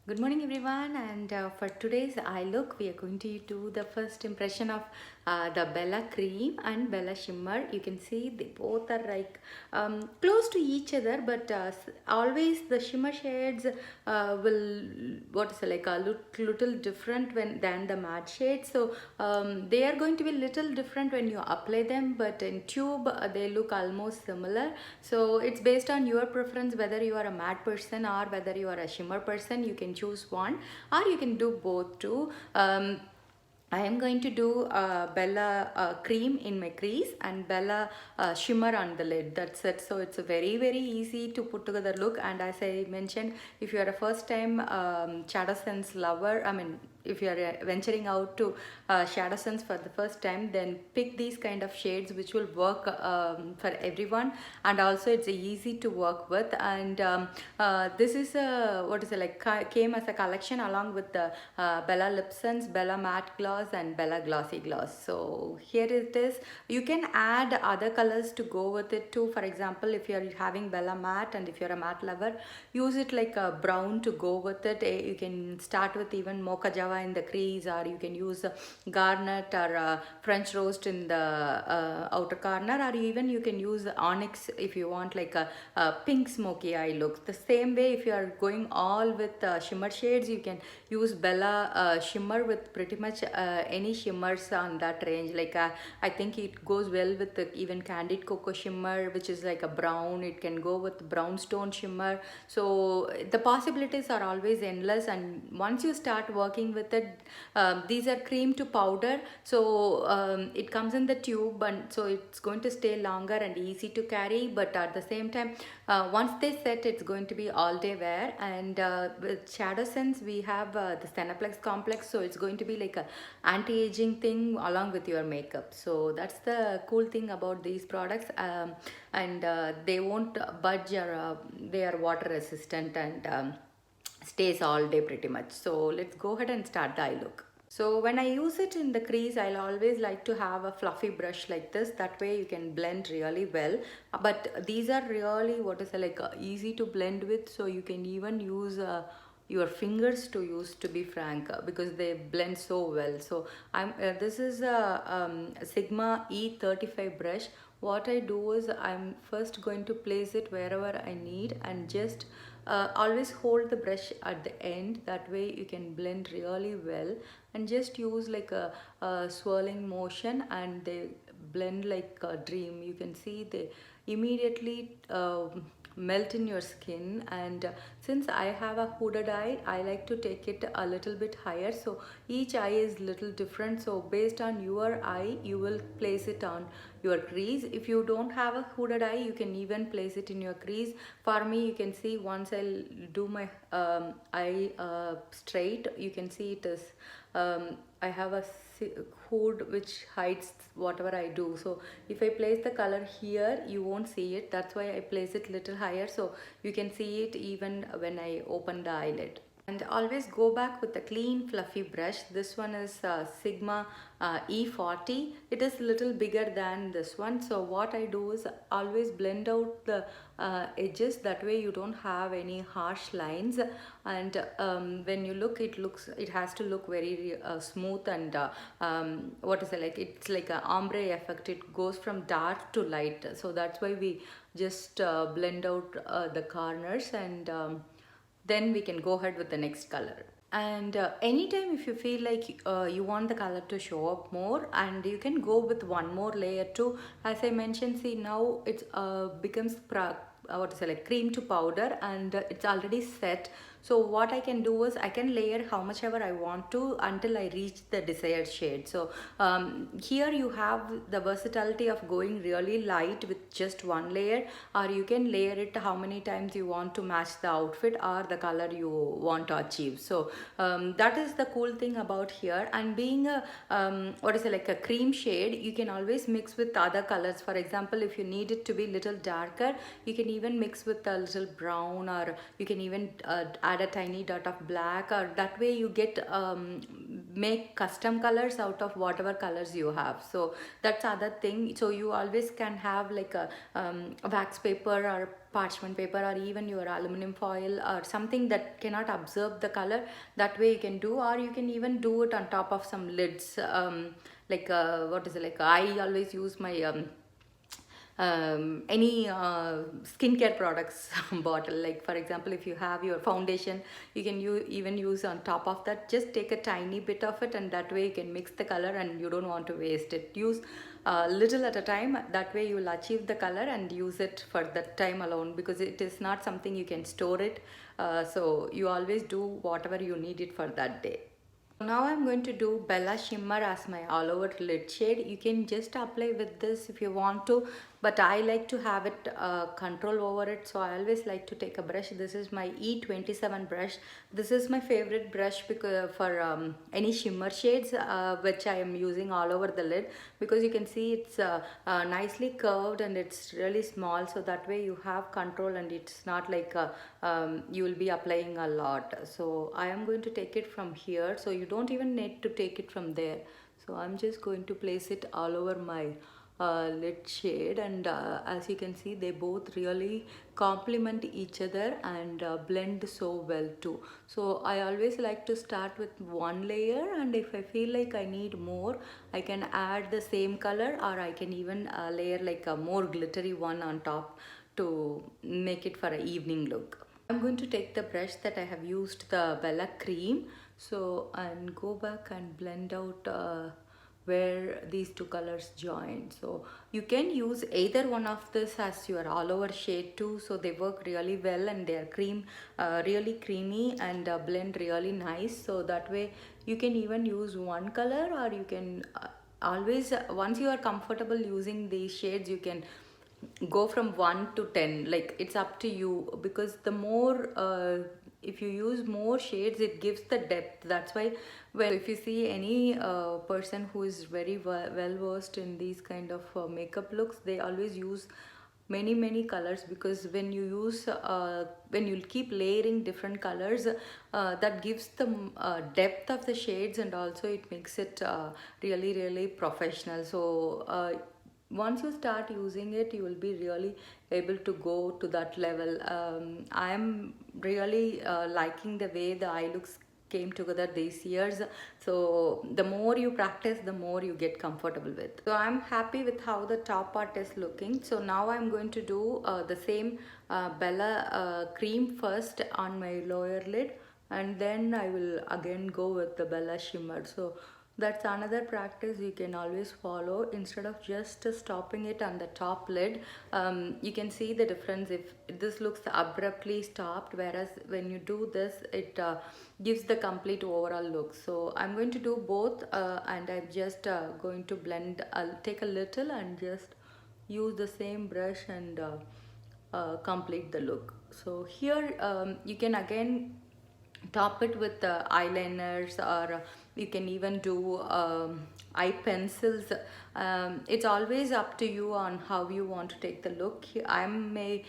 Good morning everyone, and for today's eye look we are going to do the first impression of the Bella cream and Bella shimmer. You can see they both are like close to each other, but always the shimmer shades will what is it, like a little different than the matte shades. So they are going to be little different when you apply them, but in tube they look almost similar. So it's based on your preference whether you are a matte person or whether you are a shimmer person. You can choose one or you can do both too. I am going to do Bella cream in my crease and Bella shimmer on the lid. That's it. So it's a very easy to put together look. And as I mentioned, if you are a first time Shadow Sense lover, if you are venturing out to Shadow Sense for the first time, then pick these kind of shades which will work for everyone, and also it's easy to work with. And this is a what is it, like came as a collection along with the Bella Lip Sense, Bella Matte Gloss and Bella Glossy Gloss. So here it is. You can add other colors to go with it too. For example, if you are having Bella Matte and if you're a matte lover, use it like a brown to go with it. You can start with even Mocha Java in the crease, or you can use garnet or French roast in the outer corner, or even you can use onyx if you want like a pink smoky eye look. The same way, if you are going all with shimmer shades, you can use Bella shimmer with pretty much any shimmers on that range. Like I think it goes well with the even Candid Cocoa shimmer, which is like a brown. It can go with brown stone shimmer. So the possibilities are always endless, and once you start working with it, these are cream to powder, so it comes in the tube, and so it's going to stay longer and easy to carry. But at the same time, once they set, it's going to be all day wear. And with Shadow Sense we have the Stenaplex complex, so it's going to be like a anti-aging thing along with your makeup. So that's the cool thing about these products. And they won't budge, or they are water resistant and stays all day pretty much. So let's go ahead and start the eye look. So when I use it in the crease, I'll always like to have a fluffy brush like this. That way you can blend really well. But these are really what is like easy to blend with. So you can even use your fingers to use, to be frank, because they blend so well. So this is a Sigma E35 brush. What I do is I'm first going to place it wherever I need, and just always hold the brush at the end. That way you can blend really well, and just use like a swirling motion, and they blend like a dream. You can see they immediately melt in your skin. And since I have a hooded eye, I like to take it a little bit higher. So each eye is little different, so based on your eye you will place it on your crease. If you don't have a hooded eye, you can even place it in your crease. For me, you can see once I'll do my eye straight, you can see it is I have a hood which hides whatever I do. So if I place the color here, you won't see it. That's why I place it little higher, so you can see it even when I open the eyelid. And always go back with a clean fluffy brush. This one is Sigma E40. It is a little bigger than this one. So what I do is always blend out the edges. That way you don't have any harsh lines. And when you look, it has to look very smooth. And what is it, like it's like an ombre effect. It goes from dark to light. So that's why we just blend out the corners, and then we can go ahead with the next color. And anytime if you feel like you want the color to show up more, and you can go with one more layer too. As I mentioned, see, now it's becomes what is it, like cream to powder, and it's already set. So what I can do is I can layer how much ever I want to until I reach the desired shade. So here you have the versatility of going really light with just one layer, or you can layer it how many times you want to match the outfit or the color you want to achieve. So that is the cool thing about here. And being a what is it, like a cream shade, you can always mix with other colors. For example, if you need it to be little darker, you can even mix with a little brown, or you can even add a tiny dot of black, or that way you get make custom colors out of whatever colors you have. So that's other thing. So you always can have like a wax paper or parchment paper or even your aluminum foil or something that cannot absorb the color. That way you can do, or you can even do it on top of some lids, like what is it, like I always use my any skincare products bottle. Like for example, if you have your foundation, you can even use on top of that, just take a tiny bit of it, and that way you can mix the color and you don't want to waste it. Use little at a time, that way you will achieve the color and use it for that time alone, because it is not something you can store it. So you always do whatever you need it for that day. Now I'm going to do Bella Shimmer as my all over lid shade. You can just apply with this if you want to, but I like to have it control over it, so I always like to take a brush. This is my E27 brush. This is my favorite brush because for any shimmer shades which I am using all over the lid, because you can see it's nicely curved and it's really small, so that way you have control and it's not like you will be applying a lot. So I am going to take it from here, so you don't even need to take it from there. So I'm just going to place it all over my lid shade, and as you can see, they both really complement each other and blend so well too. So I always like to start with one layer, and if I feel like I need more, I can add the same color, or I can even layer like a more glittery one on top to make it for an evening look. I'm going to take the brush that I have used, the Bella Cream, so and go back and blend out where these two colors join. So you can use either one of this as your all over shade too, so they work really well and they are really creamy and blend really nice. So that way you can even use one color, or you can always once you are comfortable using these shades, you can go from 1 to 10, like it's up to you, because the more if you use more shades, it gives the depth. That's why, well, if you see any person who is very well versed in these kind of makeup looks, they always use many colors, because when you use when you keep layering different colors, that gives the depth of the shades, and also it makes it really professional. So once you start using it, you will be really able to go to that level. I am really liking the way the eye looks came together these years. So the more you practice, the more you get comfortable with. So I'm happy with how the top part is looking. So now I'm going to do the same Bella cream first on my lower lid, and then I will again go with the Bella shimmer. So that's another practice you can always follow. Instead of just stopping it on the top lid, you can see the difference if this looks abruptly stopped, whereas when you do this, it gives the complete overall look. So I'm going to do both, and I'm just going to blend. I'll take a little and just use the same brush and complete the look. So here you can again top it with eyeliners, or you can even do eye pencils. It's always up to you on how you want to take the look. I may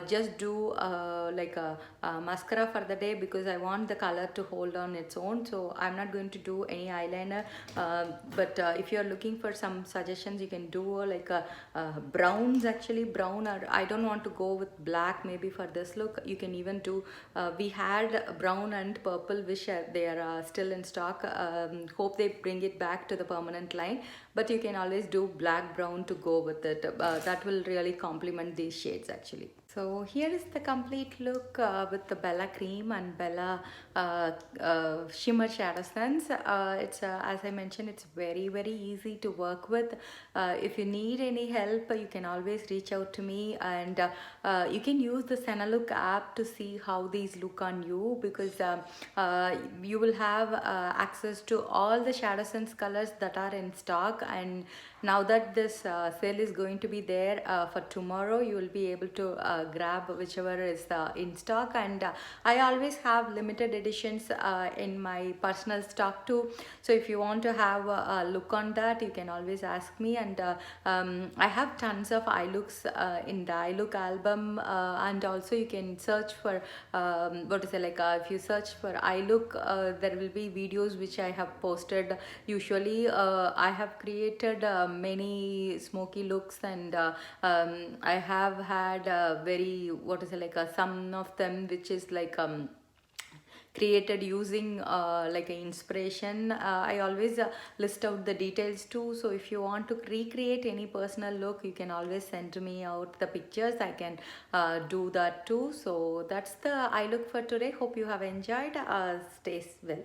just do like a mascara for the day, because I want the color to hold on its own, so I'm not going to do any eyeliner. But if you're looking for some suggestions, you can do like browns, actually brown, or I don't want to go with black maybe for this look. You can even do we had brown and purple, which they are still in stock. Hope they bring it back to the permanent line, but you can always do black brown to go with it. That will really complement these shades actually. So here is the complete look with the Bella Cream and Bella Shimmer Shadow Suns. It's as I mentioned, it's very easy to work with. If you need any help, you can always reach out to me, and you can use the Senalook app to see how these look on you, because you will have access to all the Shadow Suns colors that are in stock. stock, and now that this sale is going to be there for tomorrow, you will be able to grab whichever is in stock. And I always have limited editions in my personal stock too, so if you want to have a look on that, you can always ask me. And I have tons of eye looks in the eye look album, and also you can search for what is it, like if you search for eye look, there will be videos which I have posted. Usually I have created many smoky looks, and I have had very, what is it, like some of them which is like created using like an inspiration. I always list out the details too, so if you want to recreate any personal look, you can always send me out the pictures. I can do that too. So that's the eye look for today. Hope you have enjoyed. Stay well.